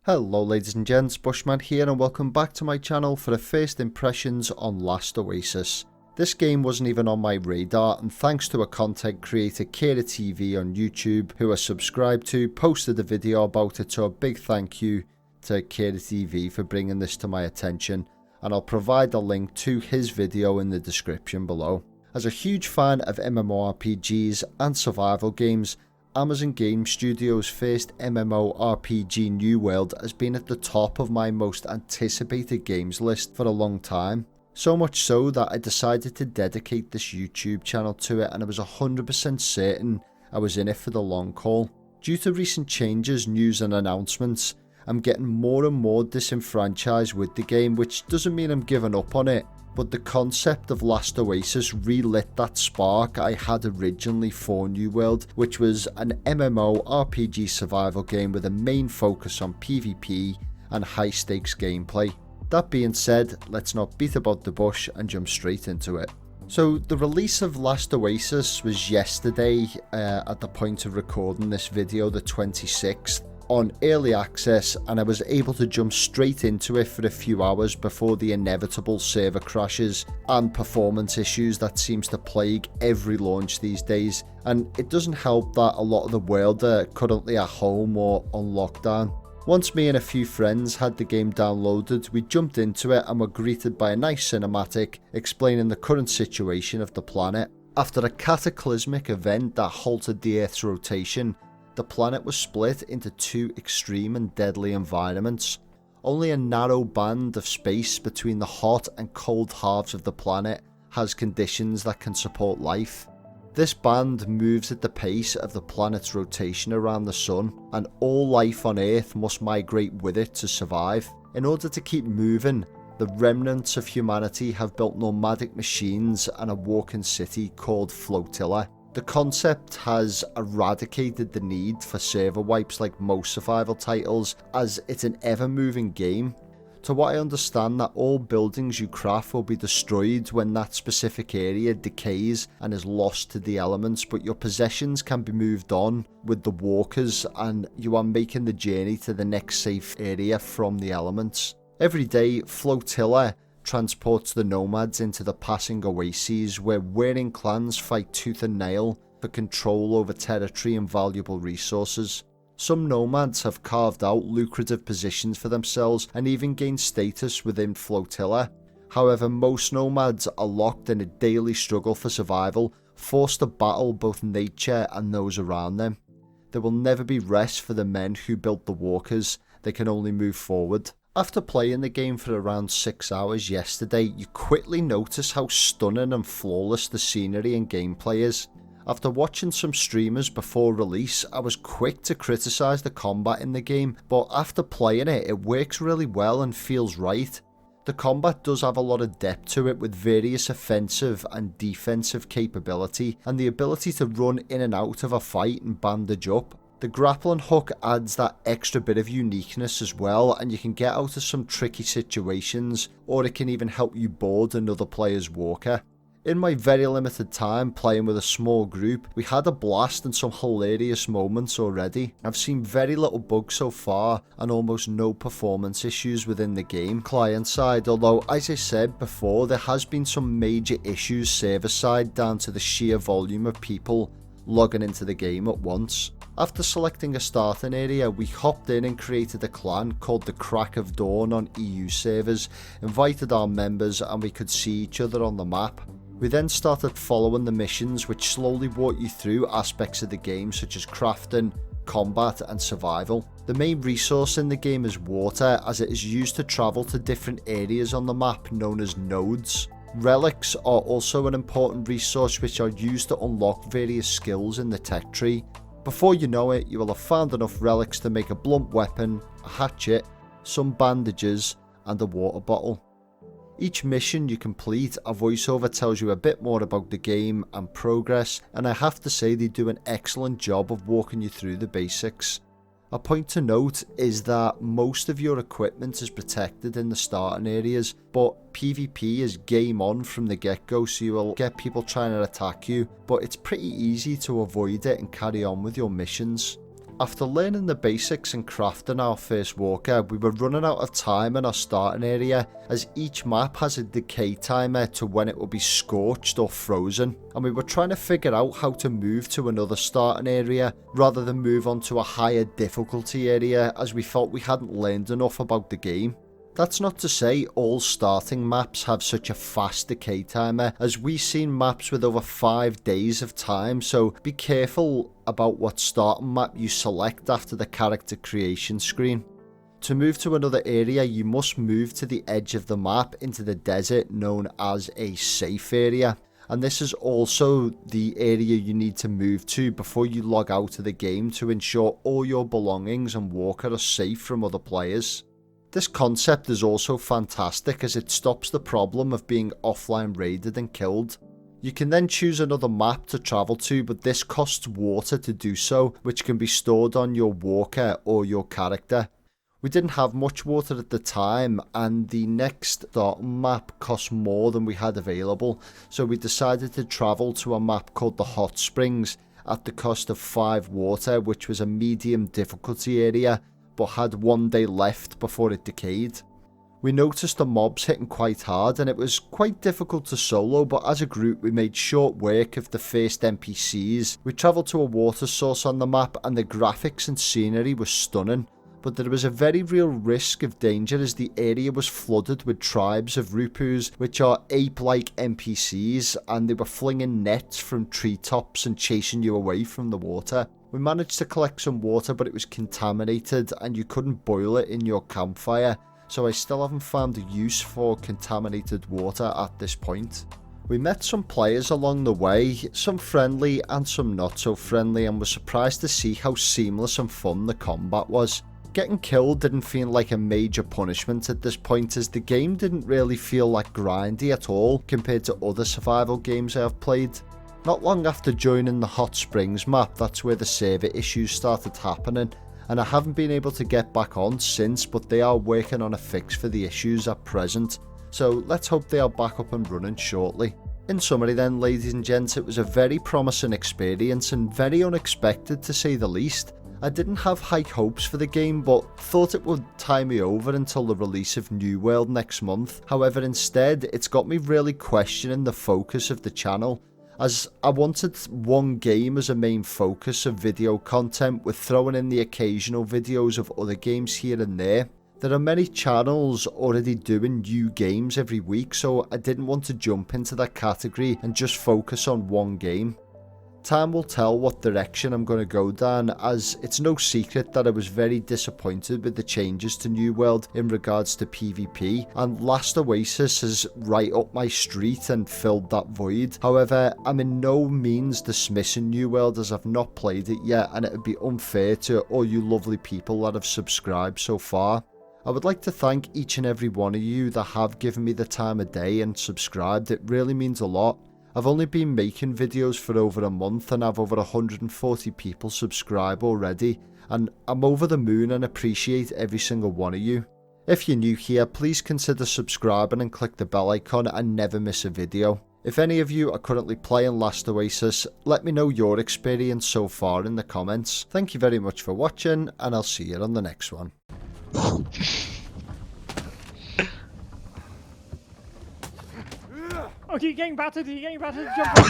Hello ladies and gents, Bushman here and welcome back to my channel for the first impressions on Last Oasis. This game wasn't even on my radar, and thanks to a content creator, Kira TV on YouTube, who I subscribed to, posted a video about it, so a big thank you to Kira TV for bringing this to my attention, and I'll provide a link to his video in the description below. As a huge fan of MMORPGs and survival games, Amazon Game Studios' first MMORPG New World has been at the top of my most anticipated games list for a long time. So much so that I decided to dedicate this YouTube channel to it, and I was 100% certain I was in it for the long haul. Due to recent changes, news and announcements, I'm getting more and more disenfranchised with the game, which doesn't mean I'm giving up on it, but the concept of Last Oasis relit that spark I had originally for New World, which was an MMORPG survival game with a main focus on PvP and high stakes gameplay. That being said, let's not beat about the bush and jump straight into it. So the release of Last Oasis was yesterday at the point of recording this video, the 26th. On early access, and I was able to jump straight into it for a few hours before the inevitable server crashes and performance issues that seems to plague every launch these days. And it doesn't help that a lot of the world are currently at home or on lockdown. Once me and a few friends had the game downloaded, we jumped into it and were greeted by a nice cinematic explaining the current situation of the planet. After a cataclysmic event that halted the Earth's rotation, the planet was split into two extreme and deadly environments. Only a narrow band of space between the hot and cold halves of the planet has conditions that can support life. This band moves at the pace of the planet's rotation around the sun, and all life on Earth must migrate with it to survive. In order to keep moving, the remnants of humanity have built nomadic machines and a walking city called Flotilla. The concept has eradicated the need for server wipes like most survival titles, as it's an ever-moving game. To what I understand, that all buildings you craft will be destroyed when that specific area decays and is lost to the elements, but your possessions can be moved on with the walkers and you are making the journey to the next safe area from the elements. Every day, Flotilla transports the nomads into the passing oases where warring clans fight tooth and nail for control over territory and valuable resources. Some nomads have carved out lucrative positions for themselves and even gained status within Flotilla. However, most nomads are locked in a daily struggle for survival, forced to battle both nature and those around them. There will never be rest for the men who built the walkers, they can only move forward. After playing the game for around 6 hours yesterday, you quickly notice how stunning and flawless the scenery and gameplay is. After watching some streamers before release, I was quick to criticise the combat in the game, but after playing it, it works really well and feels right. The combat does have a lot of depth to it, with various offensive and defensive capability and the ability to run in and out of a fight and bandage up. The grappling hook adds that extra bit of uniqueness as well, and you can get out of some tricky situations, or it can even help you board another player's walker. In my very limited time playing with a small group, we had a blast and some hilarious moments already. I've seen very little bugs so far and almost no performance issues within the game client side, although as I said before, there has been some major issues server side down to the sheer volume of people logging into the game at once. After selecting a starting area, we hopped in and created a clan called the Crack of Dawn on EU servers, invited our members and we could see each other on the map. We then started following the missions, which slowly walk you through aspects of the game such as crafting, combat and survival. The main resource in the game is water, as it is used to travel to different areas on the map known as nodes. Relics are also an important resource which are used to unlock various skills in the tech tree. Before you know it, you will have found enough relics to make a blunt weapon, a hatchet, some bandages and a water bottle. Each mission you complete, a voiceover tells you a bit more about the game and progress, and I have to say they do an excellent job of walking you through the basics. A point to note is that most of your equipment is protected in the starting areas, but PvP is game on from the get-go, so you will get people trying to attack you, but it's pretty easy to avoid it and carry on with your missions. After learning the basics and crafting our first walker, we were running out of time in our starting area, as each map has a decay timer to when it will be scorched or frozen, and we were trying to figure out how to move to another starting area rather than move on to a higher difficulty area, as we felt we hadn't learned enough about the game. That's not to say all starting maps have such a fast decay timer, as we've seen maps with over 5 days of time, so be careful about what starting map you select after the character creation screen. To move to another area, you must move to the edge of the map into the desert known as a safe area, and this is also the area you need to move to before you log out of the game to ensure all your belongings and walker are safe from other players. This concept is also fantastic as it stops the problem of being offline raided and killed. You can then choose another map to travel to, but this costs water to do so, which can be stored on your walker or your character. We didn't have much water at the time, and the next starting map cost more than we had available, so we decided to travel to a map called the Hot Springs at the cost of 5 water, which was a medium difficulty area, but had 1 day left before it decayed. We noticed the mobs hitting quite hard, and it was quite difficult to solo, but as a group we made short work of the first NPCs. We travelled to a water source on the map, and the graphics and scenery were stunning, but there was a very real risk of danger as the area was flooded with tribes of Rupus, which are ape-like NPCs, and they were flinging nets from treetops and chasing you away from the water. We managed to collect some water, but it was contaminated and you couldn't boil it in your campfire, so I still haven't found a use for contaminated water at this point. We met some players along the way, some friendly and some not so friendly, and were surprised to see how seamless and fun the combat was. Getting killed didn't feel like a major punishment at this point, as the game didn't really feel like grindy at all compared to other survival games I have played. Not long after joining the Hot Springs map, that's where the server issues started happening, and I haven't been able to get back on since, but they are working on a fix for the issues at present, so let's hope they are back up and running shortly. In summary then, ladies and gents, it was a very promising experience and very unexpected to say the least. I didn't have high hopes for the game, but thought it would tie me over until the release of New World next month. However, instead, it's got me really questioning the focus of the channel, as I wanted one game as a main focus of video content, with throwing in the occasional videos of other games here and there. There are many channels already doing new games every week, so I didn't want to jump into that category and just focus on one game. Time will tell what direction I'm going to go down, as it's no secret that I was very disappointed with the changes to New World in regards to PvP, and Last Oasis is right up my street and filled that void. However, I'm in no means dismissing New World, as I've not played it yet, and it would be unfair to all you lovely people that have subscribed so far. I would like to thank each and every one of you that have given me the time of day and subscribed. It really means a lot. I've only been making videos for over a month and have over 140 people subscribe already, and I'm over the moon and appreciate every single one of you. If you're new here, please consider subscribing and click the bell icon and never miss a video. If any of you are currently playing Last Oasis, let me know your experience so far in the comments. Thank you very much for watching, and I'll see you on the next one. Oh, you're getting battered, jump on it, jump on.